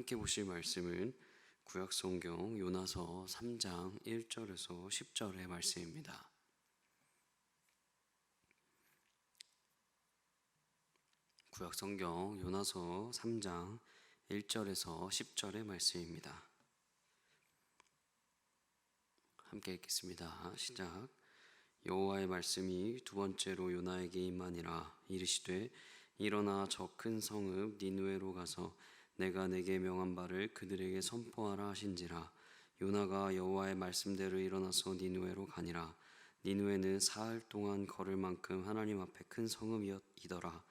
함께 보실 말씀은 구약성경 요나서 3장 1절에서 10절의 말씀입니다. 구약성경 요나서 3장 1절에서 10절의 말씀입니다. 함께 읽겠습니다. 시작. 여호와의 말씀이 두 번째로 요나에게 임하니라. 이르시되 일어나 저 큰 성읍 니느웨로 가서 내가 내게 명한 바를 그들에게 선포하라 하신지라. 요나가 여호와의 말씀대로 일어나서 니느웨로 가니라. 니느웨는 사흘 동안 걸을 만큼 하나님 앞에 큰 성읍이더라.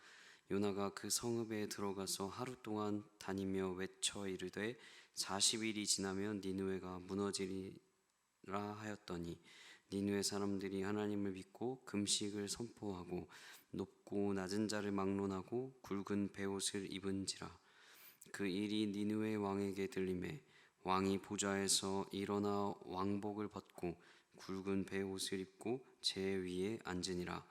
요나가 그 성읍에 들어가서 하루 동안 다니며 외쳐 이르되 40일이 지나면 니느웨가 무너지리라 하였더니 니느웨 사람들이 하나님을 믿고 금식을 선포하고 높고 낮은 자를 막론하고 굵은 베옷을 입은지라. 그 일이 니느웨 왕에게 들리매 왕이 보좌에서 일어나 왕복을 벗고 굵은 베옷을 입고 제 위에 앉으니라.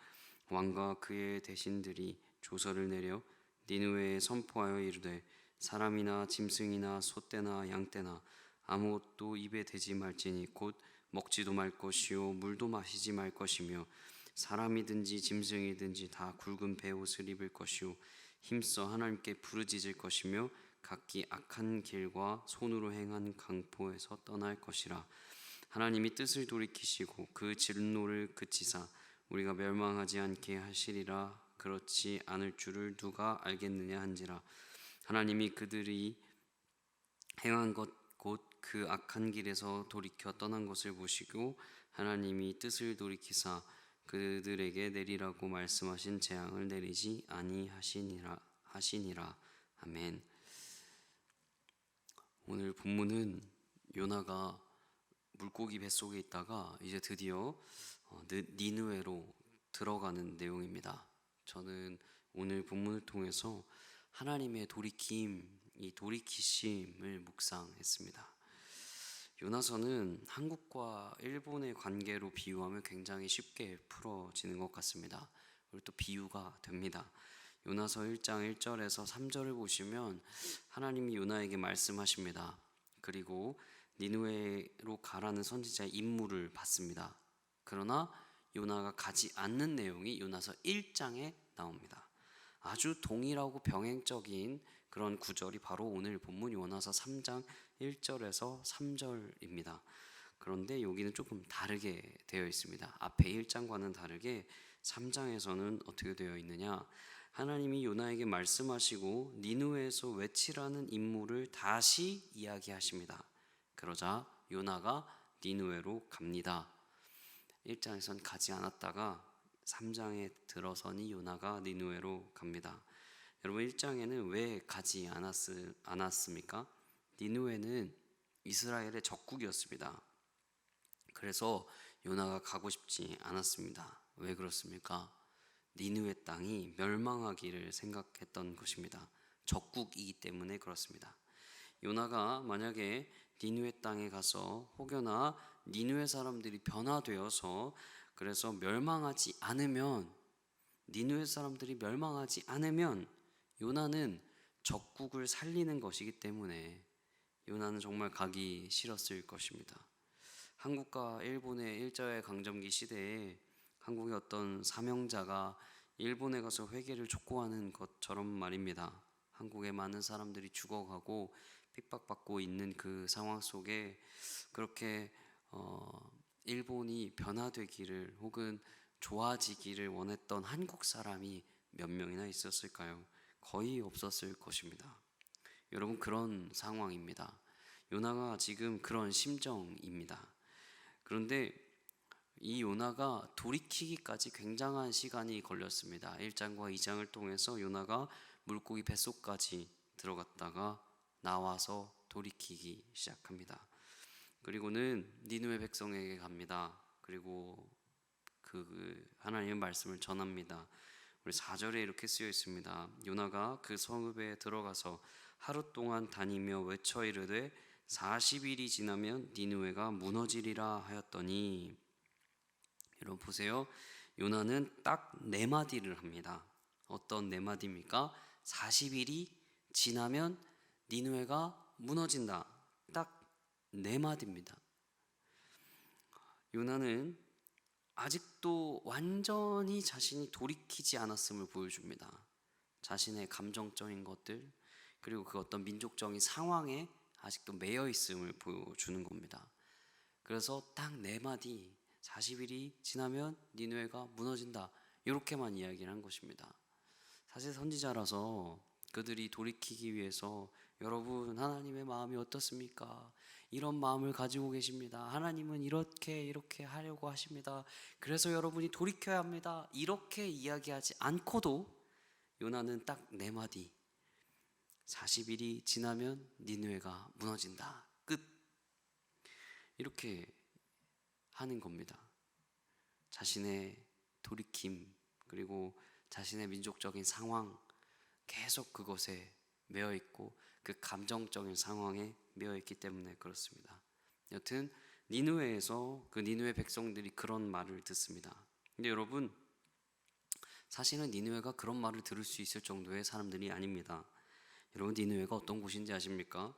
왕과 그의 대신들이 조서를 내려 니느웨에 선포하여 이르되 사람이나 짐승이나 소떼나 양떼나 아무것도 입에 대지 말지니 곧 먹지도 말 것이요 물도 마시지 말 것이며 사람이든지 짐승이든지 다 굵은 베옷을 입을 것이요 힘써 하나님께 부르짖을 것이며 각기 악한 길과 손으로 행한 강포에서 떠날 것이라. 하나님이 뜻을 돌이키시고 그 진노를 그치사 우리가 멸망하지 않게 하시리라. 그렇지 않을 줄을 누가 알겠느냐 한지라. 하나님이 그들이 행한 것 곧 그 악한 길에서 돌이켜 떠난 것을 보시고 하나님이 뜻을 돌이키사 그들에게 내리라고 말씀하신 재앙을 내리지 아니하시니라. 아멘. 오늘 본문은 요나가 물고기 뱃속에 있다가 이제 드디어 니느웨로 들어가는 내용입니다. 저는 오늘 본문을 통해서 하나님의 돌이킴, 이 돌이키심을 묵상했습니다. 요나서는 한국과 일본의 관계로 비유하면 굉장히 쉽게 풀어지는 것 같습니다. 그리고 또 비유가 됩니다. 요나서 1장 1절에서 3절을 보시면 하나님이 요나에게 말씀하십니다. 그리고 니느웨로 가라는 선지자의 임무를 받습니다. 그러나 요나가 가지 않는 내용이 요나서 1장에 나옵니다. 아주 동일하고 병행적인 그런 구절이 바로 오늘 본문 요나서 3장 1절에서 3절입니다. 그런데 여기는 조금 다르게 되어 있습니다. 앞에 1장과는 다르게 3장에서는 어떻게 되어 있느냐? 하나님이 요나에게 말씀하시고 니느웨에서 외치라는 임무를 다시 이야기하십니다. 그러자 요나가 니느웨로 갑니다. 1장에선 가지 않았다가 3장에 들어서니 요나가 니느웨로 갑니다. 여러분 1장에는 왜 가지 않았습니까? 니느웨는 이스라엘의 적국이었습니다. 그래서 요나가 가고 싶지 않았습니다. 왜 그렇습니까? 니느웨 땅이 멸망하기를 생각했던 것입니다. 적국이기 때문에 그렇습니다. 요나가 만약에 니느웨 땅에 가서 혹여나 니느웨 사람들이 변화되어서 그래서 멸망하지 않으면 니느웨 사람들이 멸망하지 않으면 요나는 적국을 살리는 것이기 때문에 요나는 정말 가기 싫었을 것입니다. 한국과 일본의 일제의 강점기 시대에 한국의 어떤 사명자가 일본에 가서 회개를 촉구하는 것처럼 말입니다. 한국의 많은 사람들이 죽어가고 핍박받고 있는 그 상황 속에 그렇게 일본이 변화되기를 혹은 좋아지기를 원했던 한국 사람이 몇 명이나 있었을까요? 거의 없었을 것입니다. 여러분 그런 상황입니다. 요나가 지금 그런 심정입니다. 그런데 이 요나가 돌이키기까지 굉장한 시간이 걸렸습니다. 1장과 2장을 통해서 요나가 물고기 뱃속까지 들어갔다가 나와서 돌이키기 시작합니다. 그리고는 니느웨 백성에게 갑니다. 그리고 그 하나님의 말씀을 전합니다. 우리 4절에 이렇게 쓰여 있습니다. 요나가 그 성읍에 들어가서 하루 동안 다니며 외쳐 이르되 40일이 지나면 니느웨가 무너지리라 하였더니, 여러분 보세요. 요나는 딱 4마디를 합니다. 어떤 4마디입니까? 40일이 지나면 니느웨가 무너진다. 딱 네 마디입니다. 요나는 아직도 완전히 자신이 돌이키지 않았음을 보여줍니다. 자신의 감정적인 것들, 그리고 그 어떤 민족적인 상황에 아직도 매여 있음을 보여주는 겁니다. 그래서 딱 네 마디, 40일이 지나면 니느웨가 무너진다, 이렇게만 이야기를 한 것입니다. 사실 선지자라서 그들이 돌이키기 위해서 여러분, 하나님의 마음이 어떻습니까? 이런 마음을 가지고 계십니다. 하나님은 이렇게 하려고 하십니다. 그래서 여러분이 돌이켜야 합니다. 이렇게 이야기하지 않고도 요나는 딱 네 마디, 40일이 지나면 니느웨가 무너진다, 끝, 이렇게 하는 겁니다. 자신의 돌이킴, 그리고 자신의 민족적인 상황, 계속 그것에 매여 있고 그 감정적인 상황에 매여 있기 때문에 그렇습니다. 여튼 니느웨에서 그 니느웨 백성들이 그런 말을 듣습니다. 근데 여러분, 사실은 니느웨가 그런 말을 들을 수 있을 정도의 사람들이 아닙니다. 여러분, 니느웨가 어떤 곳인지 아십니까?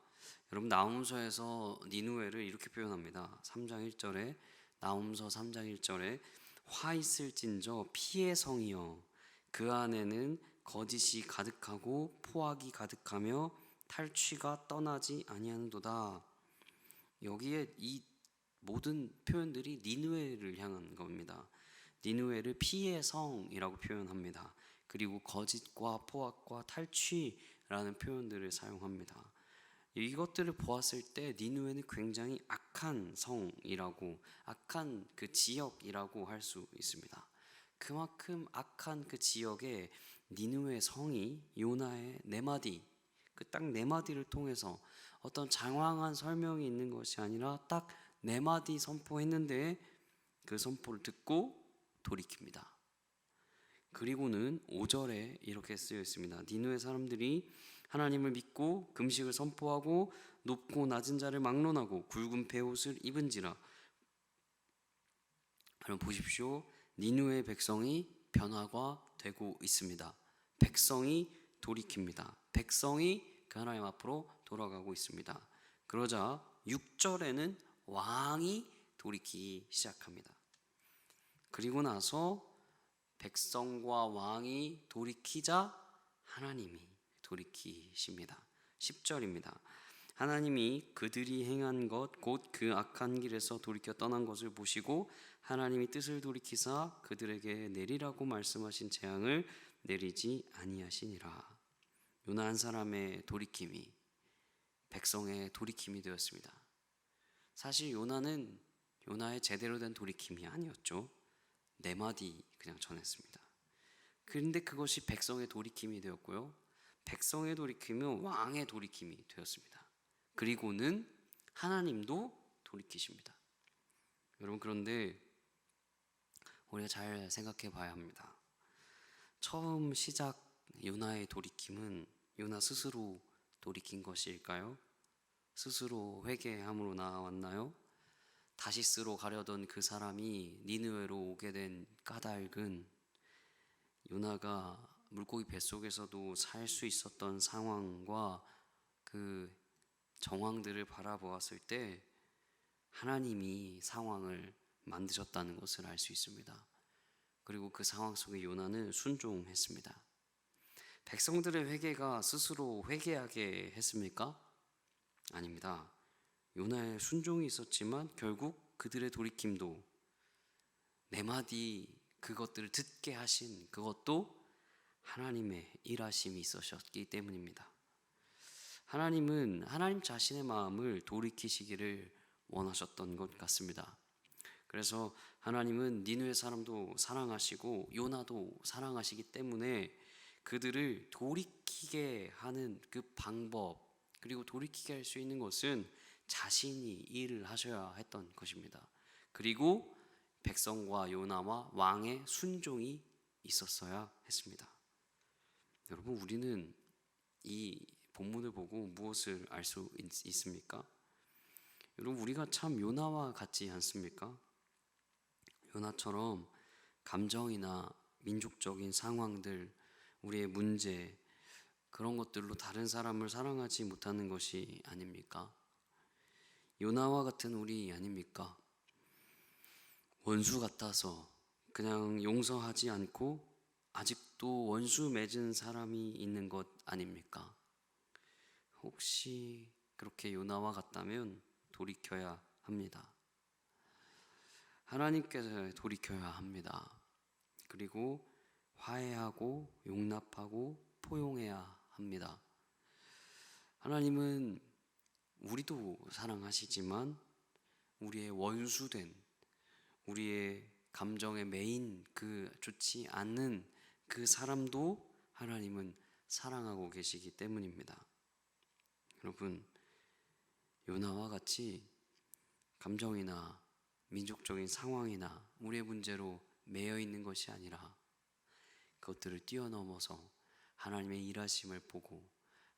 여러분, 나훔서에서 니느웨를 이렇게 표현합니다. 3장 1절에, 나훔서 3장 1절에 화 있을진저 피의 성이여 그 안에는 거짓이 가득하고 포악이 가득하며 탈취가 떠나지 아니하는도다. 여기에 이 모든 표현들이 니느웨를 향한 겁니다. 니느웨를 피의 성이라고 표현합니다. 그리고 거짓과 포악과 탈취라는 표현들을 사용합니다. 이것들을 보았을 때 니느웨는 굉장히 악한 성이라고, 악한 그 지역이라고 할 수 있습니다. 그만큼 악한 그 지역에 니느웨 성이 요나의 네 마디, 그 딱 네 마디를 통해서 어떤 장황한 설명이 있는 것이 아니라 딱 네 마디 선포했는데 그 선포를 듣고 돌이킵니다. 그리고는 5절에 이렇게 쓰여 있습니다. 니느웨 사람들이 하나님을 믿고 금식을 선포하고 높고 낮은 자를 막론하고 굵은 베옷을 입은지라. 여러분 보십시오. 니느웨 백성이 변화가 되고 있습니다. 백성이 돌이킵니다. 백성이 그 하나님 앞으로 돌아가고 있습니다. 그러자 6절에는 왕이 돌이키기 시작합니다. 그리고 나서 백성과 왕이 돌이키자 하나님이 돌이키십니다. 10절입니다. 하나님이 그들이 행한 것 곧 그 악한 길에서 돌이켜 떠난 것을 보시고 하나님이 뜻을 돌이키사 그들에게 내리라고 말씀하신 재앙을 내리지 아니하시니라. 요나 한 사람의 돌이킴이 백성의 돌이킴이 되었습니다. 사실 요나는 요나의 제대로 된 돌이킴이 아니었죠. 네 마디 그냥 전했습니다. 그런데 그것이 백성의 돌이킴이 되었고요. 백성의 돌이킴은 왕의 돌이킴이 되었습니다. 그리고는 하나님도 돌이키십니다. 여러분, 그런데 우리가 잘 생각해 봐야 합니다. 처음 시작 요나의 돌이킴은 요나 스스로 돌이킨 것일까요? 스스로 회개함으로 나왔나요? 다시스로 가려던 그 사람이 니느웨로 오게 된 까닭은 요나가 물고기 뱃속에서도 살 수 있었던 상황과 그 정황들을 바라보았을 때 하나님이 상황을 만드셨다는 것을 알 수 있습니다. 그리고 그 상황 속에 요나는 순종했습니다. 백성들의 회개가 스스로 회개하게 했습니까? 아닙니다. 요나의 순종이 있었지만 결국 그들의 돌이킴도 네 마디 그것들을 듣게 하신 그것도 하나님의 일하심이 있으셨기 때문입니다. 하나님은 하나님 자신의 마음을 돌이키시기를 원하셨던 것 같습니다. 그래서 하나님은 니느웨 사람도 사랑하시고 요나도 사랑하시기 때문에 그들을 돌이키게 하는 그 방법, 그리고 돌이키게 할 수 있는 것은 자신이 일을 하셔야 했던 것입니다. 그리고 백성과 요나와 왕의 순종이 있었어야 했습니다. 여러분, 우리는 이 본문을 보고 무엇을 알 수 있습니까? 여러분, 우리가 참 요나와 같지 않습니까? 요나처럼 감정이나 민족적인 상황들, 우리의 문제, 그런 것들로 다른 사람을 사랑하지 못하는 것이 아닙니까? 요나와 같은 우리 아닙니까? 원수 같아서 그냥 용서하지 않고 아직도 원수 맺은 사람이 있는 것 아닙니까? 혹시 그렇게 요나와 같다면 돌이켜야 합니다. 하나님께서 돌이켜야 합니다. 그리고 화해하고 용납하고 포용해야 합니다. 하나님은 우리도 사랑하시지만 우리의 원수된, 우리의 감정의 메인 그 좋지 않는 그 사람도 하나님은 사랑하고 계시기 때문입니다. 여러분, 요나와 같이 감정이나 민족적인 상황이나 우리의 문제로 매여 있는 것이 아니라 그것들을 뛰어넘어서 하나님의 일하심을 보고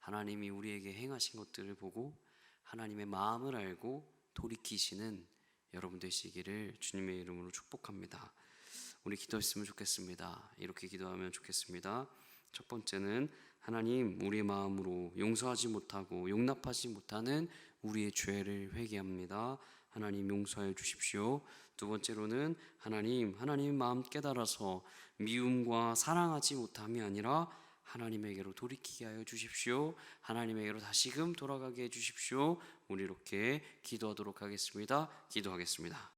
하나님이 우리에게 행하신 것들을 보고 하나님의 마음을 알고 돌이키시는 여러분 되시기를 주님의 이름으로 축복합니다. 우리 기도했으면 좋겠습니다. 이렇게 기도하면 좋겠습니다. 첫 번째는 하나님, 우리의 마음으로 용서하지 못하고 용납하지 못하는 우리의 죄를 회개합니다. 하나님 용서해 주십시오. 두 번째로는 하나님 마음 깨달아서 미움과 사랑하지 못함이 아니라 하나님에게로 돌이키게 하여 주십시오. 하나님에게로 다시금 돌아가게 해 주십시오. 우리 이렇게 기도하도록 하겠습니다. 기도하겠습니다.